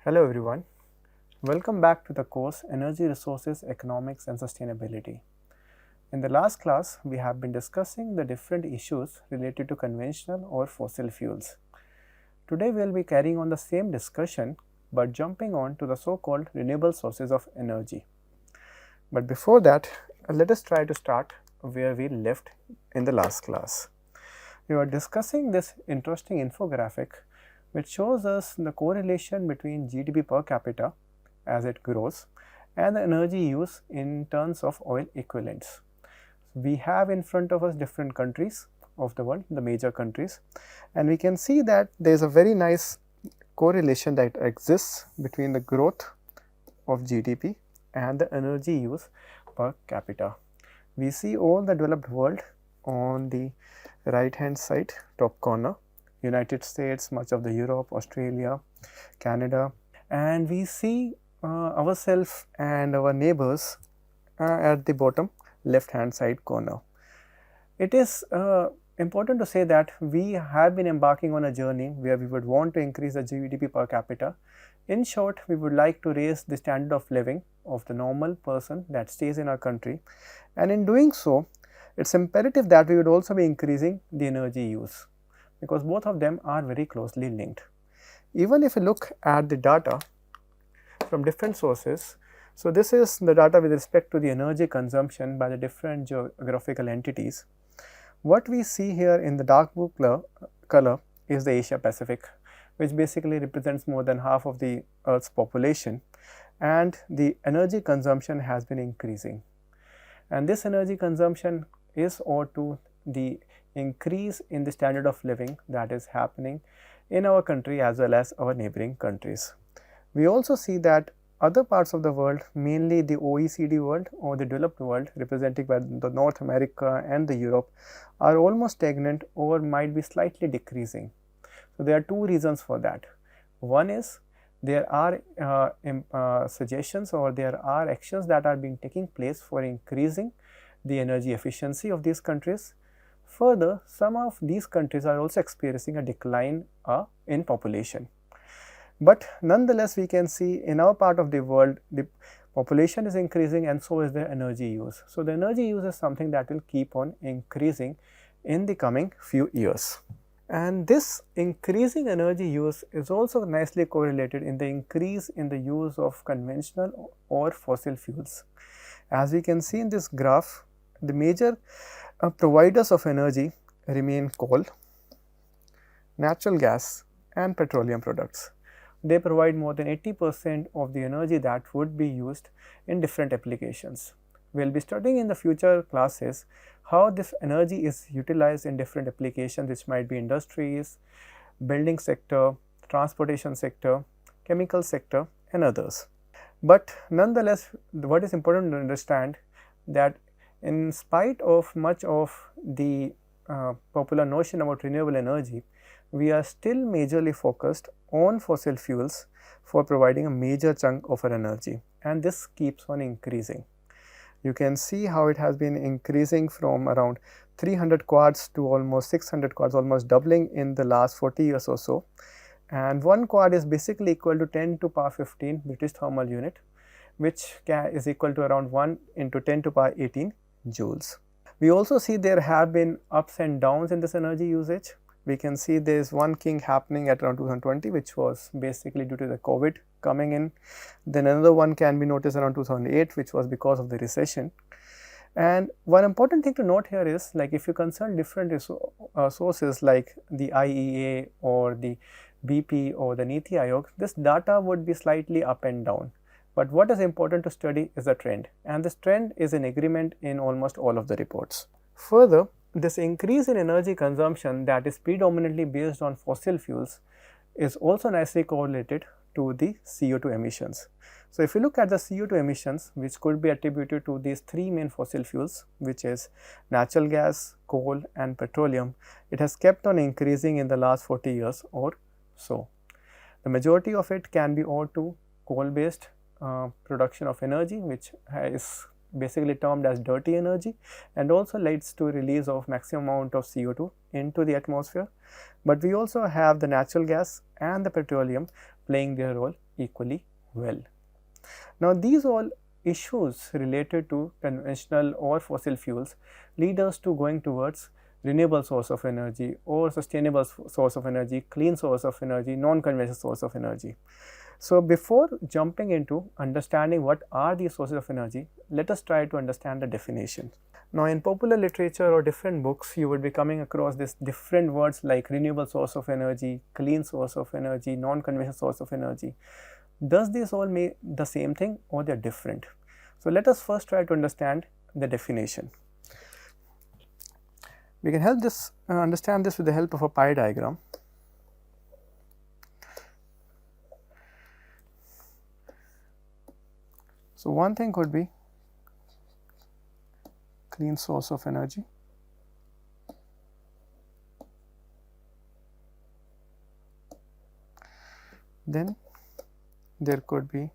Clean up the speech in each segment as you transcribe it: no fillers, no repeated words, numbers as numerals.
Hello everyone, welcome back to the course Energy Resources, Economics and Sustainability. In the last class, we have been discussing the different issues related to conventional or fossil fuels. Today we will be carrying on the same discussion but jumping on to the so-called renewable sources of energy. But before that, let us try to start where we left in the last class. We were discussing this interesting infographic which shows us the correlation between GDP per capita as it grows and the energy use in terms of oil equivalents. We have in front of us different countries of the world, the major countries, and we can see that there is a very nice correlation that exists between the growth of GDP and the energy use per capita. We see all the developed world on the right hand side top corner, United States, much of the Europe, Australia, Canada, and we see ourselves and our neighbors at the bottom left hand side corner. It is important to say that we have been embarking on a journey where we would want to increase the GDP per capita. In short, we would like to raise the standard of living of the normal person that stays in our country, and in doing so, it is imperative that we would also be increasing the energy use, because both of them are very closely linked. Even if you look at the data from different sources, so this is the data with respect to the energy consumption by the different geographical entities. What we see here in the dark blue color is the Asia Pacific, which basically represents more than half of the Earth's population, and the energy consumption has been increasing. And this energy consumption is owed to the increase in the standard of living that is happening in our country as well as our neighboring countries. We also see that other parts of the world, mainly the OECD world or the developed world represented by the North America and the Europe, are almost stagnant or might be slightly decreasing. So, there are two reasons for that. One is there are suggestions or there are actions that are being taking place for increasing the energy efficiency of these countries. Further, some of these countries are also experiencing a decline in population. But nonetheless, we can see in our part of the world, the population is increasing and so is the energy use. So, the energy use is something that will keep on increasing in the coming few years. And this increasing energy use is also nicely correlated in the increase in the use of conventional or fossil fuels. As we can see in this graph, the major providers of energy remain coal, natural gas and petroleum products. They provide more than 80% of the energy that would be used in different applications. We will be studying in the future classes how this energy is utilized in different applications, which might be industries, building sector, transportation sector, chemical sector and others. But nonetheless, what is important to understand that in spite of much of the popular notion about renewable energy, we are still majorly focused on fossil fuels for providing a major chunk of our energy, and this keeps on increasing. You can see how it has been increasing from around 300 quads to almost 600 quads, almost doubling in the last 40 years or so. And 1 quad is basically equal to 10 to power 15 British thermal unit, which is equal to around 1 into 10 to power 18 joules. We also see there have been ups and downs in this energy usage. We can see there is one king happening at around 2020, which was basically due to the COVID coming in. Then another one can be noticed around 2008, which was because of the recession. And one important thing to note here is, like, if you consult different sources like the IEA or the BP or the Niti Aayog, this data would be slightly up and down. But what is important to study is the trend, and this trend is in agreement in almost all of the reports. Further, this increase in energy consumption that is predominantly based on fossil fuels is also nicely correlated to the CO2 emissions. So, if you look at the CO2 emissions, which could be attributed to these three main fossil fuels, which is natural gas, coal and petroleum, it has kept on increasing in the last 40 years or so. The majority of it can be owed to coal based production of energy, which is basically termed as dirty energy, and also leads to release of maximum amount of CO2 into the atmosphere. But we also have the natural gas and the petroleum playing their role equally well. Now, these all issues related to conventional or fossil fuels lead us to going towards renewable source of energy or sustainable source of energy, clean source of energy, non-conventional source of energy. So, before jumping into understanding what are these sources of energy, let us try to understand the definition. Now, in popular literature or different books, you would be coming across these different words like renewable source of energy, clean source of energy, non-conventional source of energy. Does this all mean the same thing or they are different? So, let us first try to understand the definition. We can help this understand this with the help of a pie diagram. So, one thing could be clean source of energy, then there could be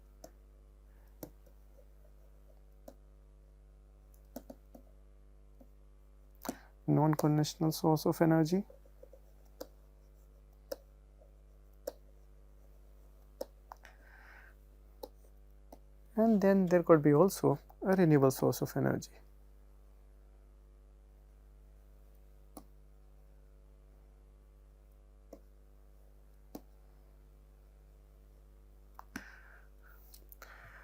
non-conventional source of energy, and then there could be also a renewable source of energy.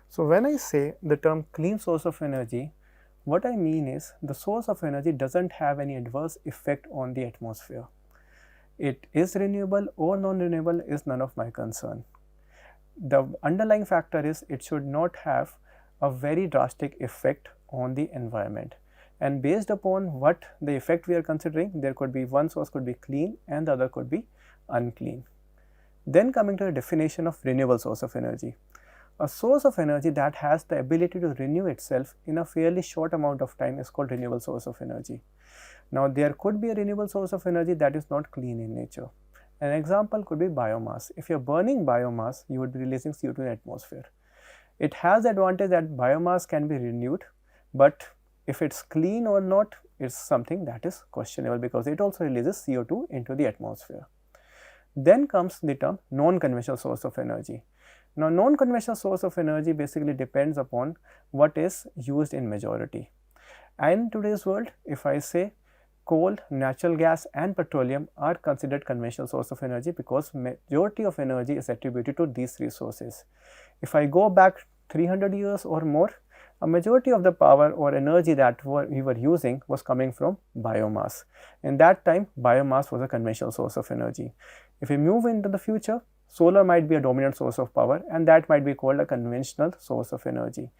So, when I say the term clean source of energy, what I mean is the source of energy does not have any adverse effect on the atmosphere. It is renewable or non-renewable is none of my concern. The underlying factor is it should not have a very drastic effect on the environment, and based upon what the effect we are considering, there could be one source could be clean and the other could be unclean. Then coming to the definition of renewable source of energy. A source of energy that has the ability to renew itself in a fairly short amount of time is called renewable source of energy. Now, there could be a renewable source of energy that is not clean in nature. An example could be biomass. If you are burning biomass, you would be releasing CO2 in the atmosphere. It has the advantage that biomass can be renewed, but if it is clean or not is something that is questionable because it also releases CO2 into the atmosphere. Then comes the term non-conventional source of energy. Now, non-conventional source of energy basically depends upon what is used in majority. And in today's world, if I say coal, natural gas and petroleum are considered conventional source of energy because majority of energy is attributed to these resources. If I go back 300 years or more, a majority of the power or energy that we were using was coming from biomass. In that time, biomass was a conventional source of energy. If we move into the future, solar might be a dominant source of power and that might be called a conventional source of energy.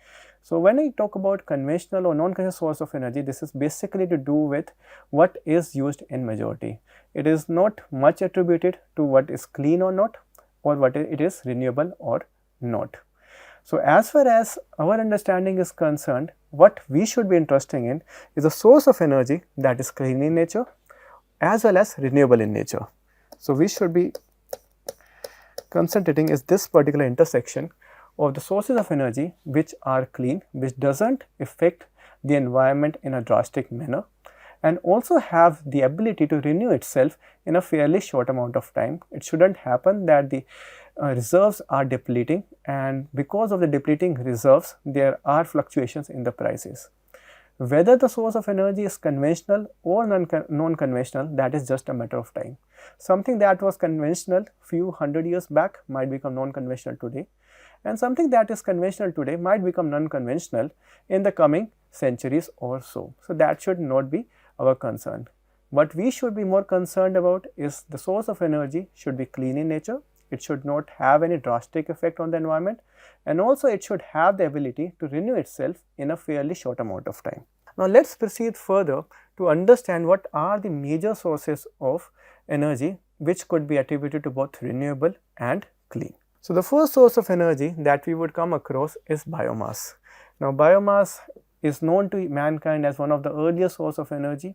So, when I talk about conventional or non-conventional source of energy, this is basically to do with what is used in majority. It is not much attributed to what is clean or not, or what it is renewable or not. So, as far as our understanding is concerned, what we should be interested in is a source of energy that is clean in nature as well as renewable in nature. So, we should be concentrating is this particular intersection of the sources of energy which are clean, which does not affect the environment in a drastic manner, and also have the ability to renew itself in a fairly short amount of time. It should not happen that the reserves are depleting, and because of the depleting reserves, there are fluctuations in the prices. Whether the source of energy is conventional or non-conventional, that is just a matter of time. Something that was conventional few hundred years back might become non-conventional today, and something that is conventional today might become non-conventional in the coming centuries or so. So, that should not be our concern. What we should be more concerned about is the source of energy should be clean in nature, it should not have any drastic effect on the environment, and also it should have the ability to renew itself in a fairly short amount of time. Now, let us proceed further to understand what are the major sources of energy which could be attributed to both renewable and clean. So, the first source of energy that we would come across is biomass. Now, biomass is known to mankind as one of the earliest source of energy.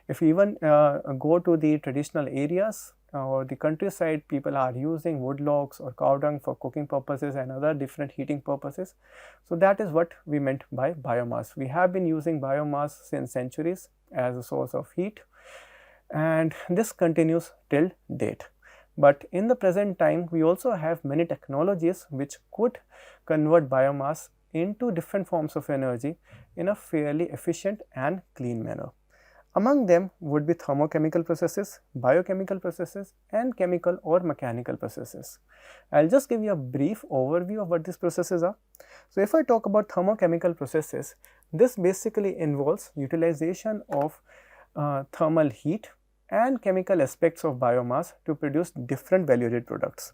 If you even go to the traditional areas or the countryside, people are using wood logs or cow dung for cooking purposes and other different heating purposes. So, that is what we meant by biomass. We have been using biomass since centuries as a source of heat, and this continues till date. But in the present time, we also have many technologies which could convert biomass into different forms of energy in a fairly efficient and clean manner. Among them would be thermochemical processes, biochemical processes, and chemical or mechanical processes. I'll just give you a brief overview of what these processes are. So, if I talk about thermochemical processes, this basically involves utilization of thermal heat and chemical aspects of biomass to produce different value-added products.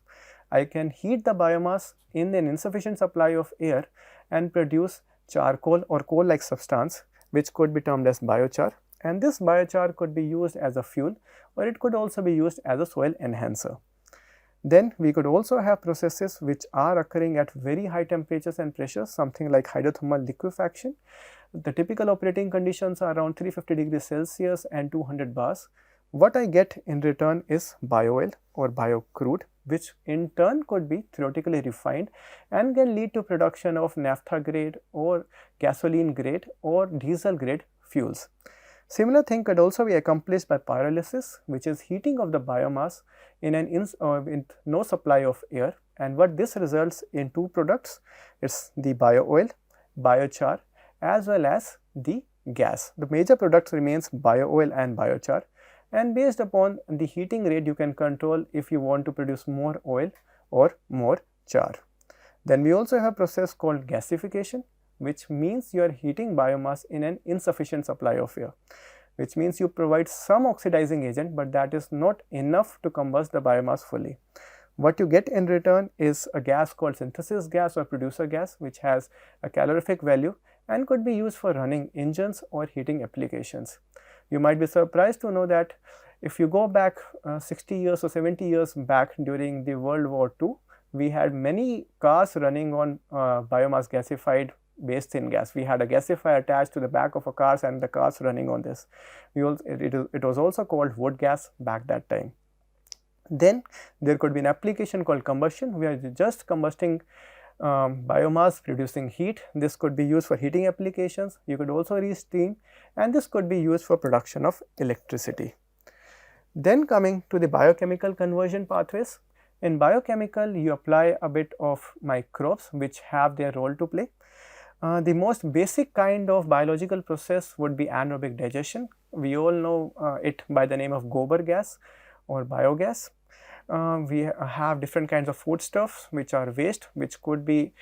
I can heat the biomass in an insufficient supply of air and produce charcoal or coal-like substance, which could be termed as biochar, and this biochar could be used as a fuel, or it could also be used as a soil enhancer. Then we could also have processes which are occurring at very high temperatures and pressures, something like hydrothermal liquefaction. The typical operating conditions are around 350 degrees Celsius and 200 bars. What I get in return is bio-oil or bio-crude, which in turn could be theoretically refined and can lead to production of naphtha grade or gasoline grade or diesel grade fuels. Similar thing could also be accomplished by pyrolysis, which is heating of the biomass with no supply of air, and what this results in two products, it's the bio-oil, biochar, as well as the gas. The major products remains bio-oil and biochar, and based upon the heating rate you can control if you want to produce more oil or more char. Then we also have a process called gasification, which means you are heating biomass in an insufficient supply of air, which means you provide some oxidizing agent, but that is not enough to combust the biomass fully. What you get in return is a gas called synthesis gas or producer gas, which has a calorific value and could be used for running engines or heating applications. You might be surprised to know that if you go back 60 years or 70 years back during the World War II, we had many cars running on biomass gasified waste syngas. We had a gasifier attached to the back of a cars and the cars running on this. It was also called wood gas back that time. Then there could be an application called combustion. We are just combusting biomass producing heat. This could be used for heating applications. You could also reach steam, and this could be used for production of electricity. Then coming to the biochemical conversion pathways. In biochemical, you apply a bit of microbes which have their role to play. The most basic kind of biological process would be anaerobic digestion. We all know it by the name of gobar gas or biogas. We have different kinds of foodstuffs which are waste, which could be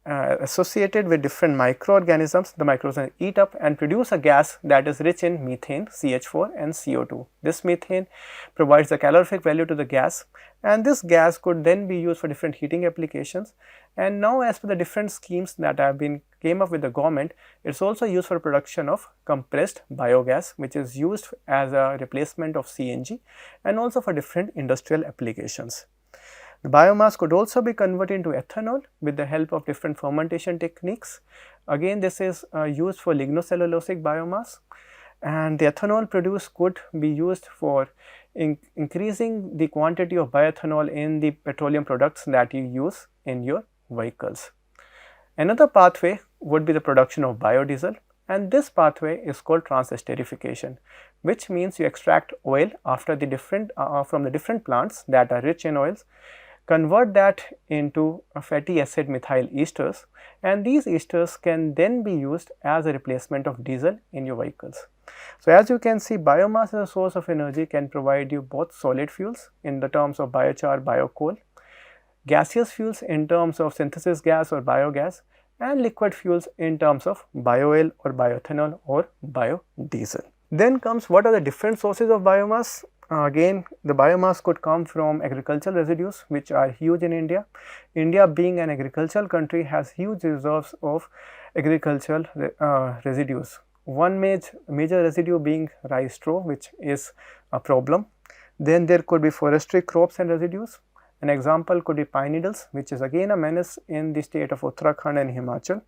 associated with different microorganisms. The microorganisms eat up and produce a gas that is rich in methane, CH4 and CO2. This methane provides a calorific value to the gas, and this gas could then be used for different heating applications. And now, as per the different schemes that have been came up with the government, it is also used for production of compressed biogas, which is used as a replacement of CNG and also for different industrial applications. The biomass could also be converted into ethanol with the help of different fermentation techniques. Again, this is used for lignocellulosic biomass, and the ethanol produced could be used for increasing the quantity of bioethanol in the petroleum products that you use in your vehicles. Another pathway would be the production of biodiesel, and this pathway is called transesterification, which means you extract oil after the from the different plants that are rich in oils, convert that into a fatty acid methyl esters, and these esters can then be used as a replacement of diesel in your vehicles. So, as you can see, biomass as a source of energy can provide you both solid fuels in the terms of biochar, biocoal, gaseous fuels in terms of synthesis gas or biogas, and liquid fuels in terms of bio-oil or bioethanol or biodiesel. Then comes what are the different sources of biomass. Again, the biomass could come from agricultural residues, which are huge in India. India, being an agricultural country, has huge reserves of agricultural residues. One major residue being rice straw, which is a problem. Then there could be forestry crops and residues. An example could be pine needles, which is again a menace in the state of Uttarakhand and Himachal.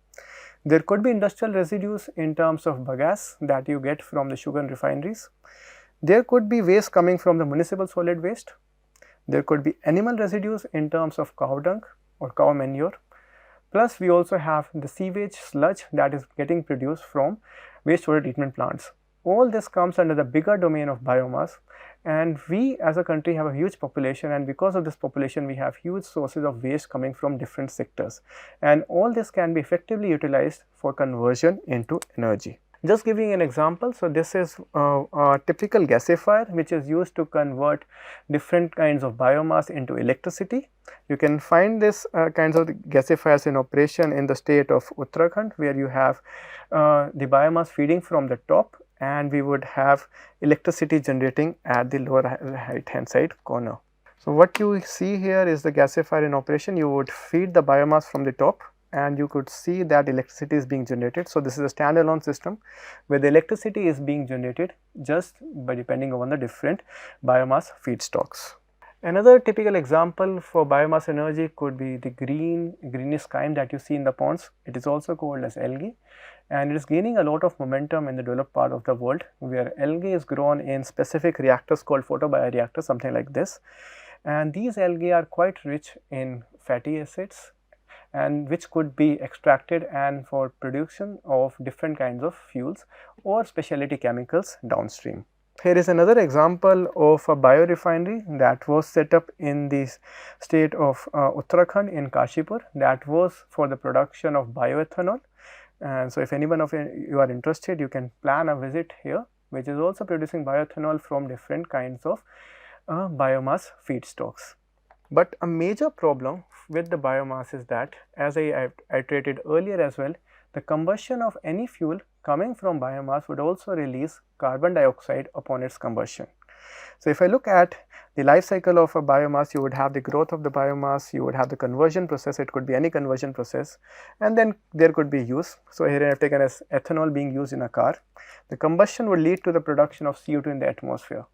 There could be industrial residues in terms of bagasse that you get from the sugar refineries. There could be waste coming from the municipal solid waste. There could be animal residues in terms of cow dung or cow manure. Plus, we also have the sewage sludge that is getting produced from wastewater treatment plants. All this comes under the bigger domain of biomass, And we as a country have a huge population, and because of this population we have huge sources of waste coming from different sectors, and all this can be effectively utilized for conversion into energy. Just giving an example, so this is a typical gasifier which is used to convert different kinds of biomass into electricity. You can find this kinds of gasifiers in operation in the state of Uttarakhand, where you have the biomass feeding from the top, and we would have electricity generating at the lower right hand side corner. So, what you see here is the gasifier in operation. You would feed the biomass from the top, and you could see that electricity is being generated. So, this is a standalone system where the electricity is being generated just by depending on the different biomass feedstocks. Another typical example for biomass energy could be the greenish kind that you see in the ponds. It is also called as algae, and it is gaining a lot of momentum in the developed part of the world, where algae is grown in specific reactors called photobioreactors, something like this. And these algae are quite rich in fatty acids, and which could be extracted and for production of different kinds of fuels or specialty chemicals downstream. Here is another example of a biorefinery that was set up in the state of Uttarakhand in Kashipur, that was for the production of bioethanol. And so, if anyone of you are interested, you can plan a visit here, which is also producing bioethanol from different kinds of biomass feedstocks. But a major problem with the biomass is that, as I iterated earlier as well, the combustion of any fuel coming from biomass would also release carbon dioxide upon its combustion. So, if I look at the life cycle of a biomass, you would have the growth of the biomass, you would have the conversion process, it could be any conversion process, and then there could be use. So, here I have taken as ethanol being used in a car. The combustion would lead to the production of CO2 in the atmosphere.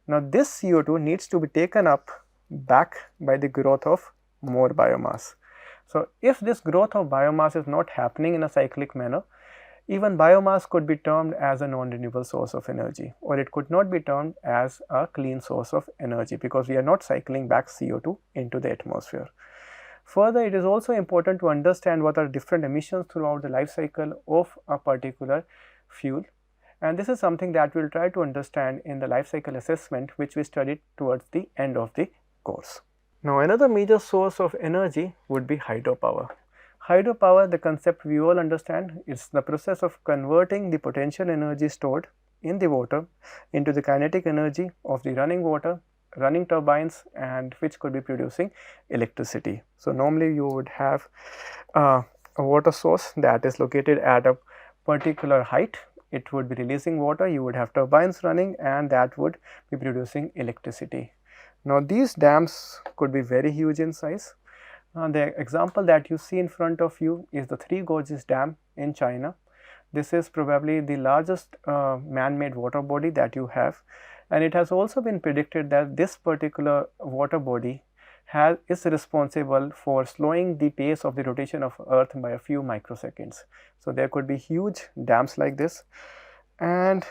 Now, this CO2 needs to be taken up back by the growth of more biomass. So, if this growth of biomass is not happening in a cyclic manner, even biomass could be termed as a non-renewable source of energy, or it could not be termed as a clean source of energy, because we are not cycling back CO2 into the atmosphere. Further, it is also important to understand what are different emissions throughout the life cycle of a particular fuel, and this is something that we will try to understand in the life cycle assessment, which we studied towards the end of the course. Now, another major source of energy would be hydropower. Hydropower, the concept we all understand, is the process of converting the potential energy stored in the water into the kinetic energy of the running water, running turbines, and which could be producing electricity. So, normally you would have a water source that is located at a particular height. It would be releasing water, you would have turbines running, and that would be producing electricity. Now, these dams could be very huge in size. The example that you see in front of you is the Three Gorges Dam in China. This is probably the largest man-made water body that you have, and it has also been predicted that this particular water body is responsible for slowing the pace of the rotation of Earth by a few microseconds. So, there could be huge dams like this, and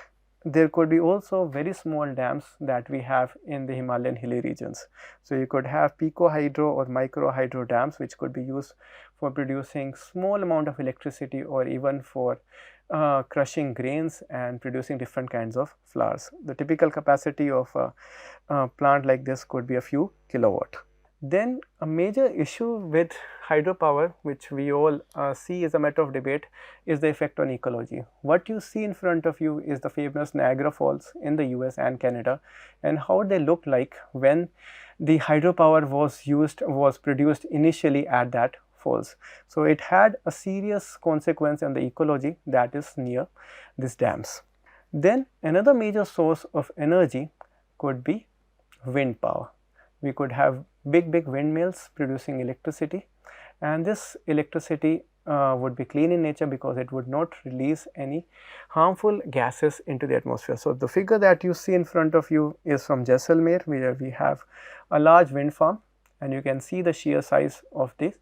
there could be also very small dams that we have in the Himalayan hilly regions. So, you could have pico hydro or micro hydro dams, which could be used for producing small amount of electricity, or even for crushing grains and producing different kinds of flours. The typical capacity of a plant like this could be a few kilowatt. Then a major issue with hydropower, which we all see as a matter of debate, is the effect on ecology. What you see in front of you is the famous Niagara Falls in the US and Canada, and how they look like when the hydropower was produced initially at that falls. So, it had a serious consequence on the ecology that is near these dams. Then another major source of energy could be wind power. We could have big windmills producing electricity, and this electricity would be clean in nature because it would not release any harmful gases into the atmosphere. So, the figure that you see in front of you is from Jaisalmer, where we have a large wind farm, and you can see the sheer size of these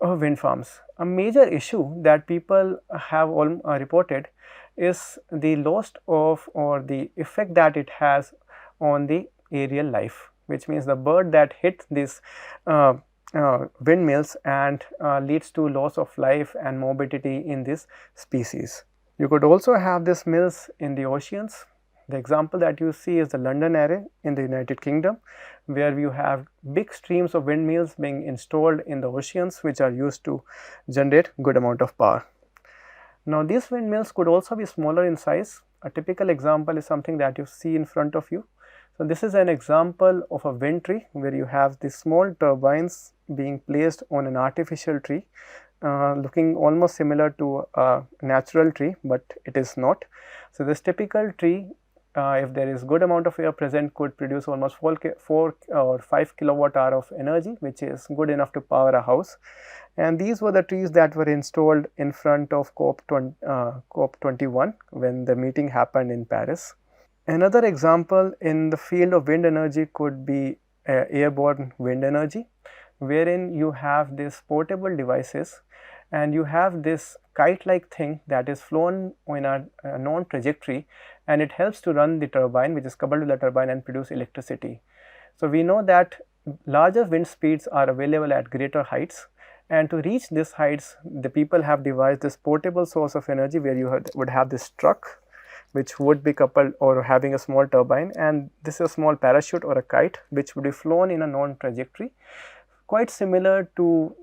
wind farms. A major issue that people have reported is the loss of, or the effect that it has on the aerial life, which means the bird that hit these windmills and leads to loss of life and morbidity in this species. You could also have these mills in the oceans, The example that you see is the London area in the United Kingdom, where you have big streams of windmills being installed in the oceans, which are used to generate good amount of power. Now, these windmills could also be smaller in size. A typical example is something that you see in front of you. So, this is an example of a wind tree where you have these small turbines being placed on an artificial tree, looking almost similar to a natural tree, but it is not. So, this typical tree, if there is good amount of air present, could produce almost 4 or 5 kilowatt hour of energy, which is good enough to power a house. And these were the trees that were installed in front of COP21 when the meeting happened in Paris. Another example in the field of wind energy could be airborne wind energy, wherein you have these portable devices and you have this kite-like thing that is flown in a known trajectory, and it helps to run the turbine, which is coupled to the turbine, and produce electricity. So, we know that larger wind speeds are available at greater heights, and to reach these heights, the people have devised this portable source of energy where you would have this truck which would be coupled or having a small turbine, and this is a small parachute or a kite which would be flown in a known trajectory, quite similar to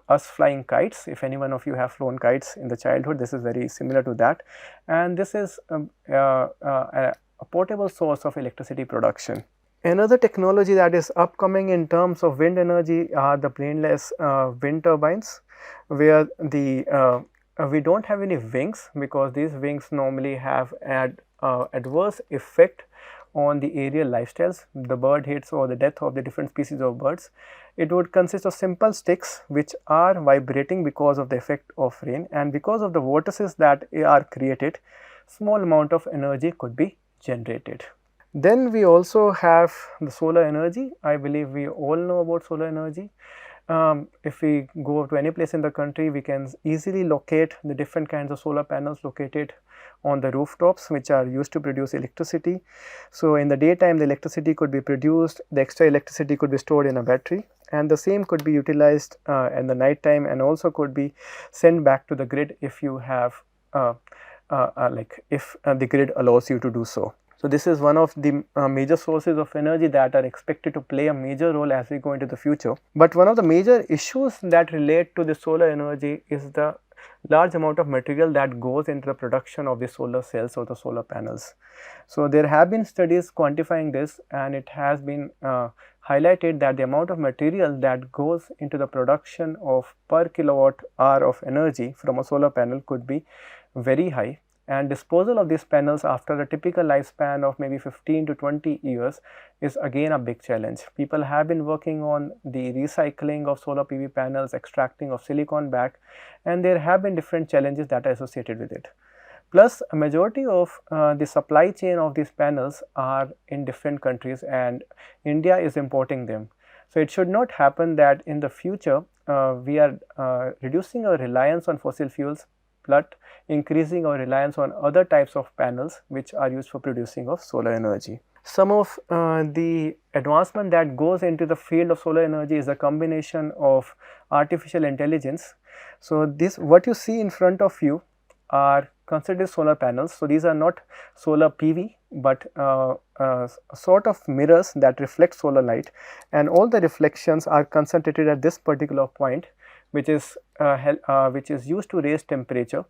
us flying kites. If any one of you have flown kites in the childhood, this is very similar to that, and this is a portable source of electricity production. Another technology that is upcoming in terms of wind energy are the planeless wind turbines, where we do not have any wings, because these wings normally have adverse effect on the aerial lifestyles, the bird hits or the death of the different species of birds. It would consist of simple sticks which are vibrating because of the effect of rain, and because of the vortices that are created, small amount of energy could be generated. Then we also have the solar energy. I believe we all know about solar energy. If we go to any place in the country, we can easily locate the different kinds of solar panels located on the rooftops, which are used to produce electricity. So, in the daytime, the electricity could be produced, the extra electricity could be stored in a battery, and the same could be utilized in the night time, and also could be sent back to the grid if you have if the grid allows you to do so. So, this is one of the major sources of energy that are expected to play a major role as we go into the future. But one of the major issues that relate to the solar energy is the large amount of material that goes into the production of the solar cells or the solar panels. So, there have been studies quantifying this, and it has been highlighted that the amount of material that goes into the production of per kilowatt hour of energy from a solar panel could be very high, and disposal of these panels after a typical lifespan of maybe 15 to 20 years is again a big challenge. People have been working on the recycling of solar PV panels, extracting of silicon back, and there have been different challenges that are associated with it. Plus, a majority of the supply chain of these panels are in different countries, and India is importing them. So, it should not happen that in the future we are reducing our reliance on fossil fuels, but increasing our reliance on other types of panels which are used for producing of solar energy. Some of the advancement that goes into the field of solar energy is a combination of artificial intelligence. So, this what you see in front of you are considered solar panels. So, these are not solar PV, but sort of mirrors that reflect solar light, and all the reflections are concentrated at this particular point, which is used to raise temperature.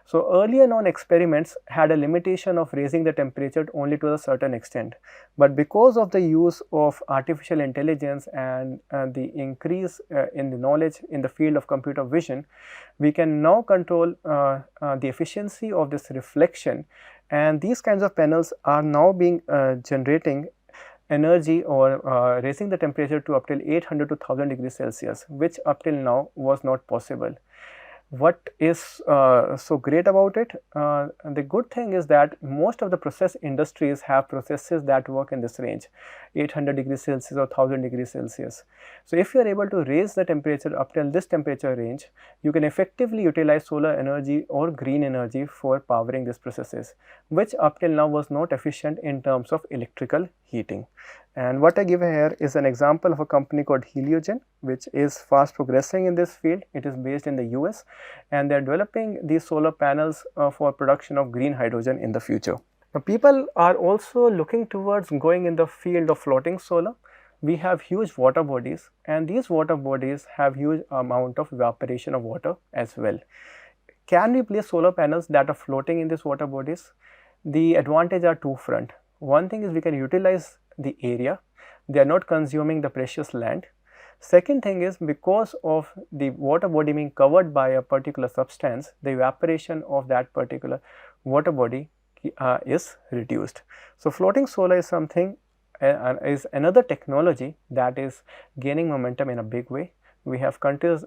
So, earlier known experiments had a limitation of raising the temperature only to a certain extent, but because of the use of artificial intelligence and the increase in the knowledge in the field of computer vision, we can now control the efficiency of this reflection, and these kinds of panels are now being generating energy or raising the temperature to up till 800 to 1000 degrees Celsius, which up till now was not possible. What is so great about it? The good thing is that most of the process industries have processes that work in this range, 800 degrees Celsius or 1000 degrees Celsius. So, if you are able to raise the temperature up till this temperature range, you can effectively utilize solar energy or green energy for powering these processes, which up till now was not efficient in terms of electrical heating. And what I give here is an example of a company called Heliogen, which is fast progressing in this field. It is based in the US, and they are developing these solar panels for production of green hydrogen in the future. Now, people are also looking towards going in the field of floating solar. We have huge water bodies, and these water bodies have huge amount of evaporation of water as well. Can we place solar panels that are floating in these water bodies? The advantage are two front. One thing is we can utilize the area. They are not consuming the precious land. Second thing is, because of the water body being covered by a particular substance, the evaporation of that particular water body is reduced. So, floating solar is something is another technology that is gaining momentum in a big way. We have companies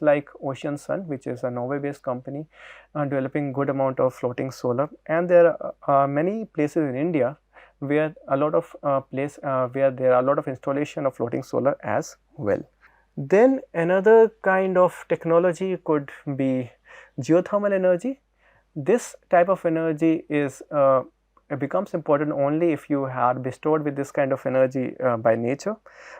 like Ocean Sun, which is a Norway based company, developing good amount of floating solar, and there are many places in India where a lot of where there are a lot of installation of floating solar as well. Then another kind of technology could be geothermal energy. This type of energy is it becomes important only if you are bestowed with this kind of energy by nature.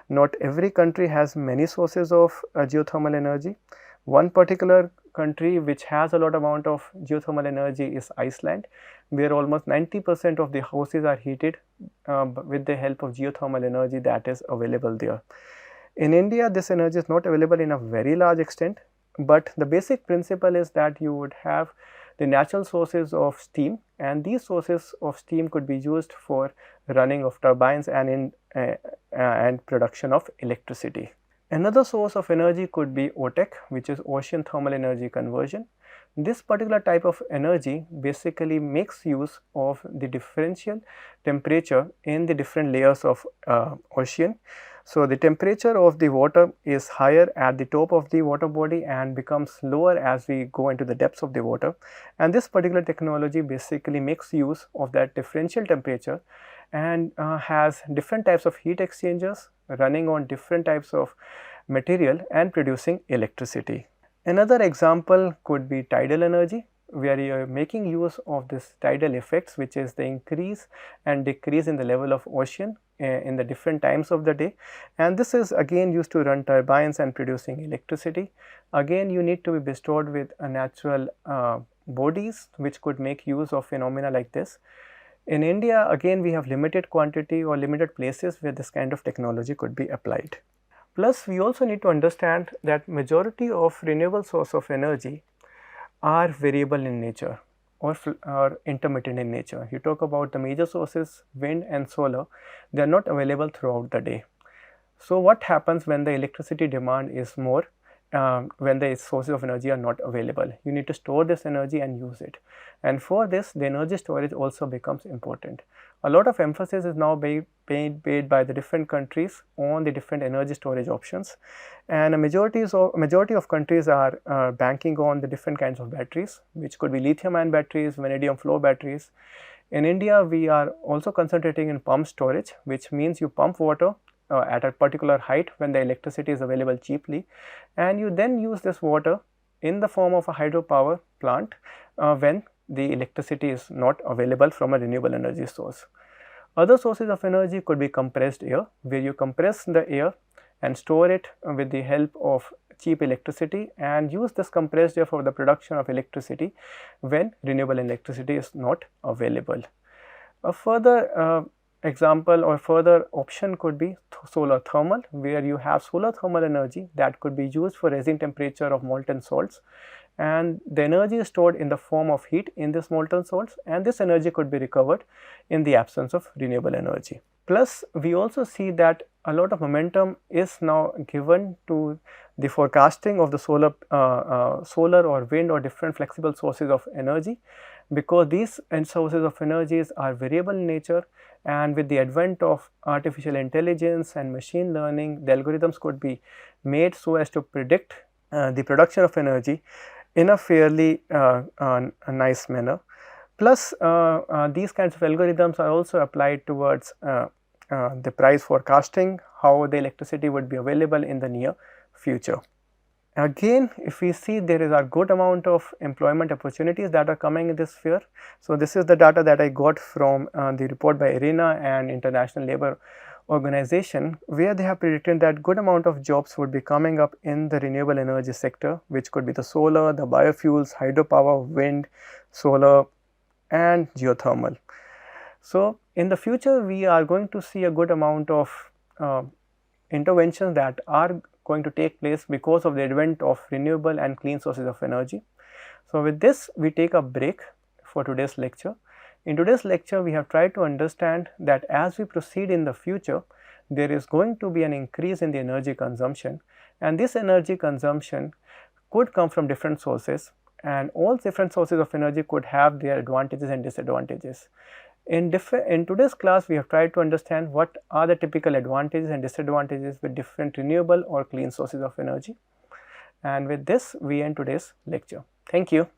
Not every country has many sources of geothermal energy. One particular country which has a lot amount of geothermal energy is Iceland, where almost 90% of the houses are heated with the help of geothermal energy that is available there. In India, this energy is not available in a very large extent, but the basic principle is that you would have the natural sources of steam, and these sources of steam could be used for running of turbines and and production of electricity. Another source of energy could be OTEC, which is ocean thermal energy conversion. This particular type of energy basically makes use of the differential temperature in the different layers of ocean. So, the temperature of the water is higher at the top of the water body and becomes lower as we go into the depths of the water, and this particular technology basically makes use of that differential temperature and has different types of heat exchangers running on different types of material and producing electricity. Another example could be tidal energy, where you are making use of this tidal effects, which is the increase and decrease in the level of ocean in the different times of the day, and this is again used to run turbines and producing electricity. Again, you need to be bestowed with a natural bodies which could make use of phenomena like this. In India, again we have limited quantity or limited places where this kind of technology could be applied. Plus, we also need to understand that majority of renewable source of energy are variable in nature or intermittent in nature. You talk about the major sources, wind and solar, they are not available throughout the day. So, what happens when the electricity demand is more, when the sources of energy are not available? You need to store this energy and use it, and for this the energy storage also becomes important. A lot of emphasis is now being paid by the different countries on the different energy storage options, and a majority of countries are banking on the different kinds of batteries, which could be lithium-ion batteries, vanadium flow batteries. In India, we are also concentrating in pump storage, which means you pump water at a particular height when the electricity is available cheaply, and you then use this water in the form of a hydropower plant when the electricity is not available from a renewable energy source. Other sources of energy could be compressed air, where you compress the air and store it with the help of cheap electricity and use this compressed air for the production of electricity when renewable electricity is not available. A further example or further option could be solar thermal, where you have solar thermal energy that could be used for raising temperature of molten salts, and the energy is stored in the form of heat in this molten salts, and this energy could be recovered in the absence of renewable energy. Plus, we also see that a lot of momentum is now given to the forecasting of the solar or wind or different flexible sources of energy, because these sources of energies are variable in nature, and with the advent of artificial intelligence and machine learning, the algorithms could be made so as to predict the production of energy in a fairly nice manner. Plus, these kinds of algorithms are also applied towards the price forecasting, how the electricity would be available in the near future. Again, if we see, there is a good amount of employment opportunities that are coming in this sphere. So, this is the data that I got from the report by IRENA and International Labour Organization, where they have predicted that good amount of jobs would be coming up in the renewable energy sector, which could be the solar, the biofuels, hydropower, wind, solar, and geothermal. So, in the future we are going to see a good amount of interventions that are going to take place because of the advent of renewable and clean sources of energy. So, with this we take a break for today's lecture. In today's lecture we have tried to understand that as we proceed in the future, there is going to be an increase in the energy consumption, and this energy consumption could come from different sources, and all different sources of energy could have their advantages and disadvantages. In today's class, we have tried to understand what are the typical advantages and disadvantages with different renewable or clean sources of energy. And with this, we end today's lecture. Thank you.